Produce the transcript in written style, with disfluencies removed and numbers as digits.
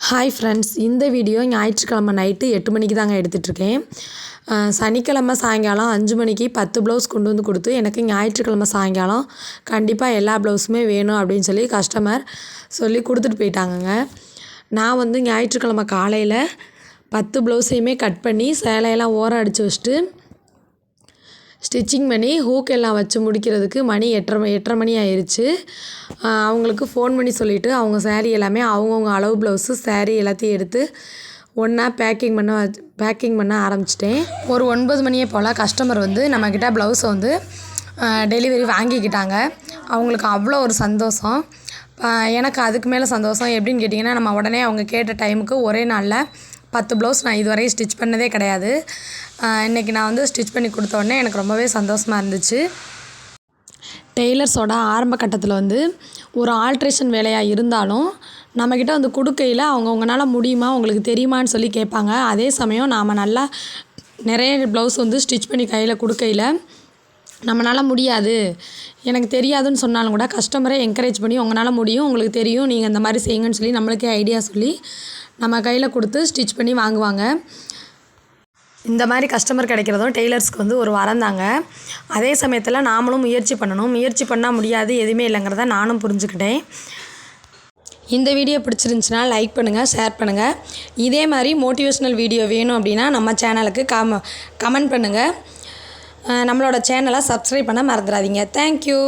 Hi friends, இந்த video ஞாயிற்றுக்கிழமை night 8 மணிக்கு தாங்க எடுத்துகிட்ருக்கேன். சனிக்கிழமை சாயங்காலம் 5 மணிக்கு 10 ப்ளவுஸ் கொண்டு வந்து கொடுத்து எனக்கு ஞாயிற்றுக்கிழமை சாயங்காலம் கண்டிப்பாக எல்லா ப்ளவுஸுமே வேணும் அப்படின்னு சொல்லி கஸ்டமர் சொல்லி கொடுத்துட்டு போயிட்டாங்கங்க. நான் வந்து ஞாயிற்றுக்கிழமை காலையில் 10 ப்ளவுஸையுமே கட் பண்ணி சேலையெல்லாம் ஓரம் அடித்து வச்சுட்டு ஸ்டிச்சிங் பண்ணி ஹூக் எல்லாம் வச்சு முடிக்கிறதுக்கு மணி 8:30 மணி ஆயிடுச்சு. அவங்களுக்கு ஃபோன் பண்ணி சொல்லிவிட்டு அவங்க சேரீ எல்லாமே அவங்கவுங்க அளவு ப்ளவுஸு சேரீ எல்லாத்தையும் எடுத்து ஒன்றா பேக்கிங் பண்ண ஆரம்பிச்சிட்டேன். ஒரு 9 மணியே போல் கஸ்டமர் வந்து நம்மக்கிட்ட ப்ளவுஸை வந்து டெலிவரி வாங்கிக்கிட்டாங்க. அவங்களுக்கு அவ்வளோ ஒரு சந்தோஷம். எனக்கு அதுக்கு மேலே சந்தோஷம் எப்படின்னு கேட்டிங்கன்னா, நம்ம உடனே அவங்க கேட்ட டைமுக்கு ஒரே நாளில் 10 ப்ளவுஸ் நான் இதுவரையும் ஸ்டிச் பண்ணதே கிடையாது. இன்றைக்கி நான் வந்து ஸ்டிச் பண்ணி கொடுத்த உடனே எனக்கு ரொம்பவே சந்தோஷமாக இருந்துச்சு. டெய்லர்ஸோட ஆரம்ப கட்டத்தில் வந்து ஒரு ஆல்ட்ரேஷன் வேலையாக இருந்தாலும் நம்மக்கிட்ட வந்து கொடுக்கையில் அவங்கவுங்களால முடியுமா, உங்களுக்கு தெரியுமான்னு சொல்லி கேட்பாங்க. அதே சமயம் நாம் நல்லா நிறைய ப்ளவுஸ் வந்து ஸ்டிச் பண்ணி கையில் கொடுக்கையில் நம்மளால் முடியாது, எனக்கு தெரியாதுன்னு சொன்னாலும் கூட கஸ்டமரை என்கரேஜ் பண்ணி உங்களால் முடியும், உங்களுக்கு தெரியும், நீங்கள் இந்த மாதிரி செய்யுங்கன்னு சொல்லி நம்மளுக்கே ஐடியா சொல்லி நம்ம கையில் கொடுத்து ஸ்டிச் பண்ணி வாங்குவாங்க. இந்த மாதிரி கஸ்டமர் கிடைக்கிறதும் டெய்லர்ஸ்க்கு வந்து ஒரு வரம் தாங்க. அதே சமயத்தில் நாமளும் முயற்சி பண்ணணும். முயற்சி பண்ணால் முடியாது எதுவுமே இல்லைங்கிறத நானும் புரிஞ்சுக்கிட்டேன். இந்த வீடியோ பிடிச்சிருந்துச்சின்னா லைக் பண்ணுங்கள், ஷேர் பண்ணுங்கள். இதே மாதிரி மோட்டிவேஷ்னல் வீடியோ வேணும் அப்படின்னா நம்ம சேனலுக்கு கமெண்ட் பண்ணுங்கள். நம்மளோட சேனலை சப்ஸ்கிரைப் பண்ண மறந்துடாதீங்க. தேங்க்யூ.